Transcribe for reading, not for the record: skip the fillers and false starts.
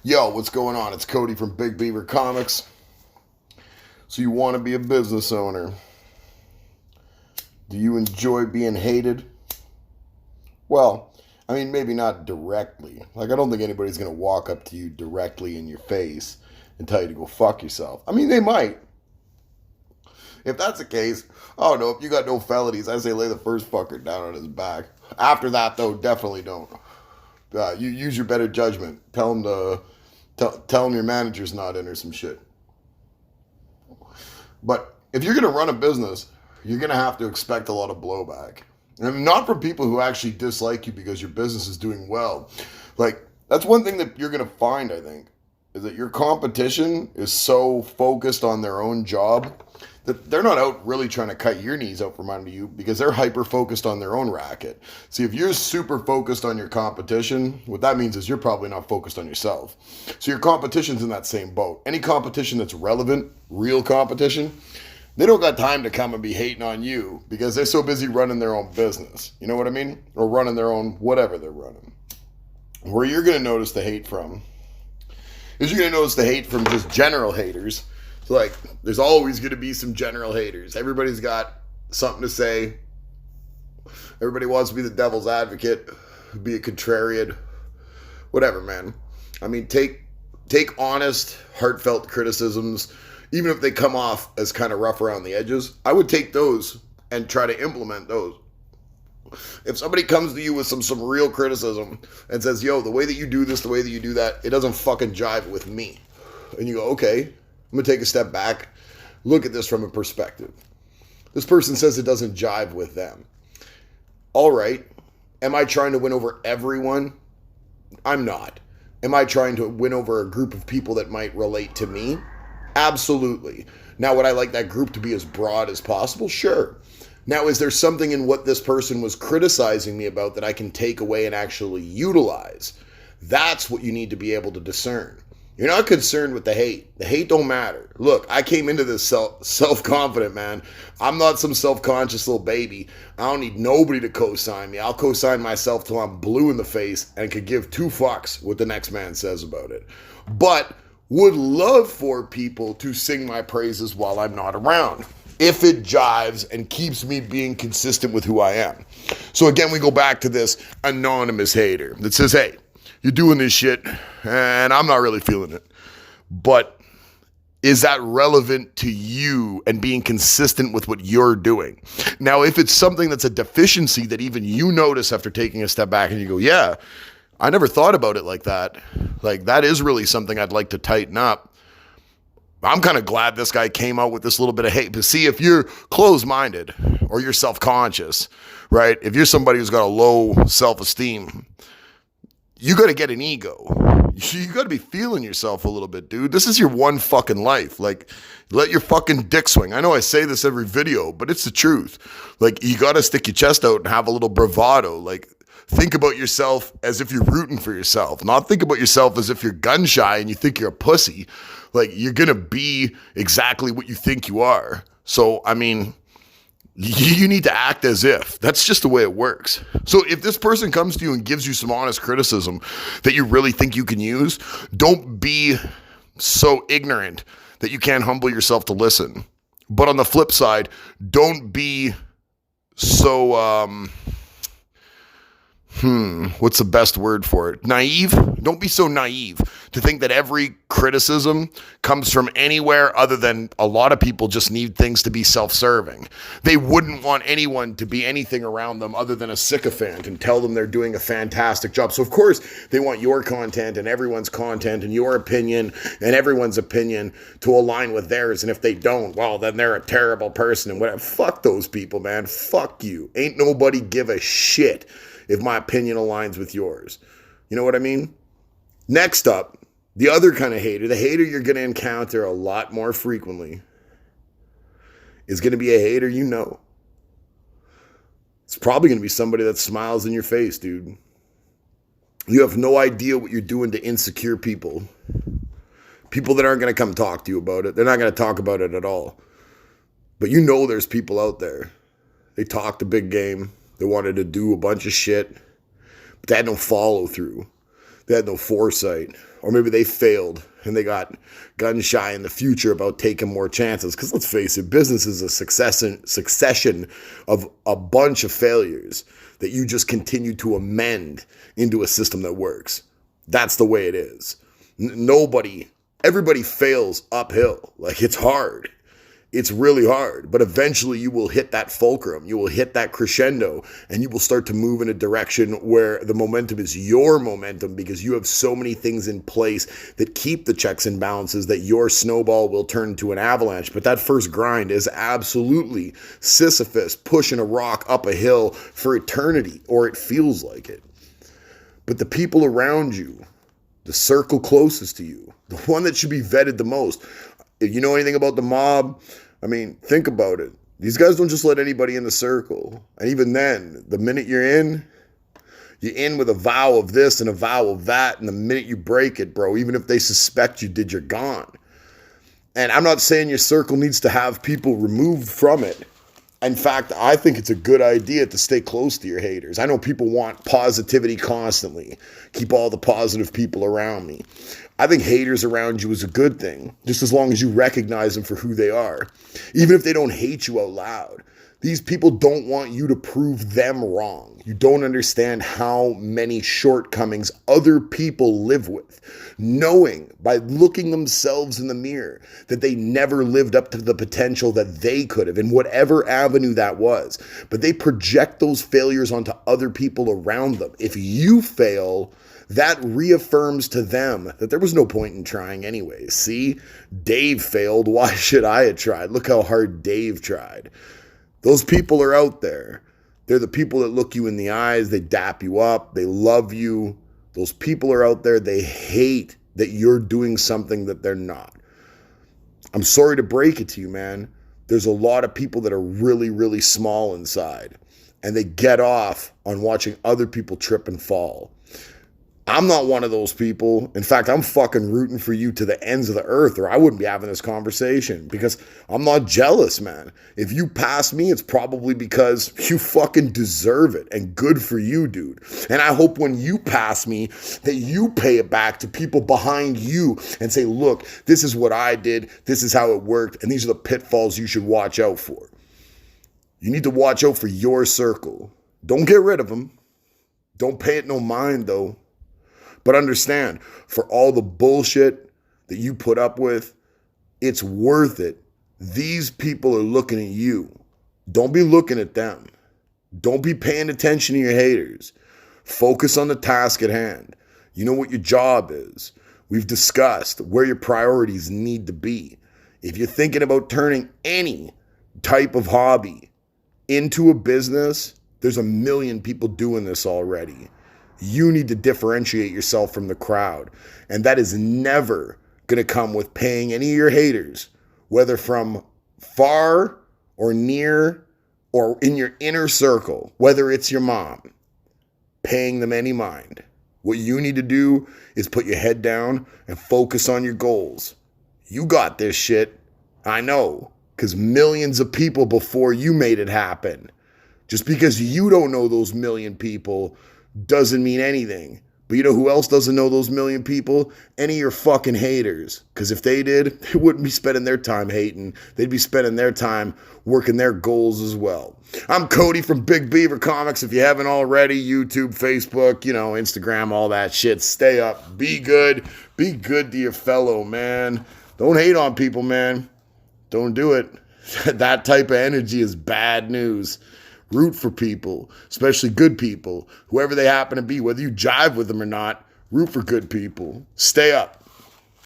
Yo, what's going on? It's Cody from Big Beaver Comics. So you want to be a business owner? Do you enjoy being hated? Well, I mean, maybe not directly. Like, I don't think anybody's going to walk up to you directly in your face and tell you to go fuck yourself. I mean, they might. If that's the case, oh no, if you got no felonies, I say lay the first fucker down on his back. After that, though, definitely don't. You use your better judgment. Tell him your manager's not in or some shit. But if you're going to run a business, you're going to have to expect a lot of blowback. And not from people who actually dislike you because your business is doing well. Like, that's one thing that you're going to find, I think, is that your competition is so focused on their own job that they're not out really trying to cut your knees out from under you because they're hyper focused on their own racket. See, if you're super focused on your competition, what that means is you're probably not focused on yourself. So your competition's in that same boat. Any competition that's relevant, real competition, they don't got time to come and be hating on you because they're so busy running their own business. You know what I mean? Or running their own whatever they're running. Where you're going to notice the hate from is you're going to notice the hate from just general haters. So, like, there's always going to be some general haters. Everybody's got something to say. Everybody wants to be the devil's advocate, be a contrarian, whatever, man. I mean, take honest, heartfelt criticisms, even if they come off as kind of rough around the edges. I would take those and try to implement those. If somebody comes to you with some real criticism and says, yo, the way that you do this, the way that you do that, it doesn't fucking jive with me. And you go, okay, I'm going to take a step back, look at this from a perspective. This person says it doesn't jive with them. All right. Am I trying to win over everyone? I'm not. Am I trying to win over a group of people that might relate to me? Absolutely. Now, would I like that group to be as broad as possible? Sure. Now, is there something in what this person was criticizing me about that I can take away and actually utilize? That's what you need to be able to discern. You're not concerned with the hate. The hate don't matter. Look, I came into this self-confident, man. I'm not some self-conscious little baby. I don't need nobody to co-sign me. I'll co-sign myself till I'm blue in the face and could give two fucks what the next man says about it. But would love for people to sing my praises while I'm not around, if it jives and keeps me being consistent with who I am. So again, we go back to this anonymous hater that says, hey, you're doing this shit, and I'm not really feeling it. But is that relevant to you and being consistent with what you're doing? Now, if it's something that's a deficiency that even you notice after taking a step back and you go, yeah, I never thought about it like that. Like, that is really something I'd like to tighten up. I'm kind of glad this guy came out with this little bit of hate. But see, if you're closed-minded or you're self-conscious, right? If you're somebody who's got a low self-esteem, you got to get an ego. You got to be feeling yourself a little bit, dude. This is your one fucking life. Like, let your fucking dick swing. I know I say this every video, but it's the truth. Like, you got to stick your chest out and have a little bravado. Like, think about yourself as if you're rooting for yourself. Not think about yourself as if you're gun shy and you think you're a pussy. Like, you're going to be exactly what you think you are. So, I mean, you need to act as if. That's just the way it works. So if this person comes to you and gives you some honest criticism that you really think you can use, don't be so ignorant that you can't humble yourself to listen. But on the flip side, don't be so, what's the best word for it? Naive? Don't be so naive to think that every criticism comes from anywhere other than a lot of people just need things to be self-serving. They wouldn't want anyone to be anything around them other than a sycophant and tell them they're doing a fantastic job. So of course they want your content and everyone's content and your opinion and everyone's opinion to align with theirs. And if they don't, well, then they're a terrible person and whatever. Fuck those people, man. Fuck you. Ain't nobody give a shit if my opinion aligns with yours. You know what I mean? Next up, the other kind of hater, the hater you're going to encounter a lot more frequently, is going to be a hater you know. It's probably going to be somebody that smiles in your face, dude. You have no idea what you're doing to insecure people. People that aren't going to come talk to you about it. They're not going to talk about it at all. But you know there's people out there. They talked a big game. They wanted to do a bunch of shit, but they had no follow through. They had no foresight. Or maybe they failed and they got gun shy in the future about taking more chances. Because let's face it, business is a succession of a bunch of failures that you just continue to amend into a system that works. That's the way it is. Everybody fails uphill. Like, it's hard. It's really hard, but eventually you will hit that fulcrum, you will hit that crescendo, and you will start to move in a direction where the momentum is your momentum because you have so many things in place that keep the checks and balances that your snowball will turn into an avalanche. But that first grind is absolutely Sisyphus pushing a rock up a hill for eternity, or it feels like it. But the people around you, the circle closest to you, the one that should be vetted the most, if you know anything about the mob, I mean, think about it. These guys don't just let anybody in the circle. And even then, the minute you're in with a vow of this and a vow of that. And the minute you break it, bro, even if they suspect you did, you're gone. And I'm not saying your circle needs to have people removed from it. In fact, I think it's a good idea to stay close to your haters. I know people want positivity constantly. Keep all the positive people around me. I think haters around you is a good thing, just as long as you recognize them for who they are. Even if they don't hate you out loud. These people don't want you to prove them wrong. You don't understand how many shortcomings other people live with, knowing by looking themselves in the mirror that they never lived up to the potential that they could have in whatever avenue that was. But they project those failures onto other people around them. If you fail, that reaffirms to them that there was no point in trying anyway. See, Dave failed. Why should I have tried? Look how hard Dave tried. Those people are out there. They're the people that look you in the eyes. They dap you up. They love you. Those people are out there. They hate that you're doing something that they're not. I'm sorry to break it to you, man. There's a lot of people that are really, really small inside. And they get off on watching other people trip and fall. I'm not one of those people. In fact, I'm fucking rooting for you to the ends of the earth, or I wouldn't be having this conversation, because I'm not jealous, man. If you pass me, it's probably because you fucking deserve it, and good for you, dude. And I hope when you pass me that you pay it back to people behind you and say, look, this is what I did. This is how it worked. And these are the pitfalls you should watch out for. You need to watch out for your circle. Don't get rid of them. Don't pay it no mind, though. But understand, for all the bullshit that you put up with, it's worth it. These people are looking at you. Don't be looking at them. Don't be paying attention to your haters. Focus on the task at hand. You know what your job is. We've discussed where your priorities need to be. If you're thinking about turning any type of hobby into a business, there's a million people doing this already. You need to differentiate yourself from the crowd. And that is never going to come with paying any of your haters, whether from far or near or in your inner circle, whether it's your mom, paying them any mind. What you need to do is put your head down and focus on your goals. You got this shit. I know, because millions of people before you made it happen. Just because you don't know those million people doesn't mean anything. But you know who else doesn't know those million people? Any of your fucking haters. Because if they did, they wouldn't be spending their time hating. They'd be spending their time working their goals as well. I'm Cody from Big Beaver Comics. If you haven't already, YouTube, Facebook, Instagram, all that shit. Stay up. Be good. Be good to your fellow, man. Don't hate on people, man. Don't do it. That type of energy is bad news. Root for people, especially good people, whoever they happen to be, whether you jive with them or not. Root for good people. Stay up.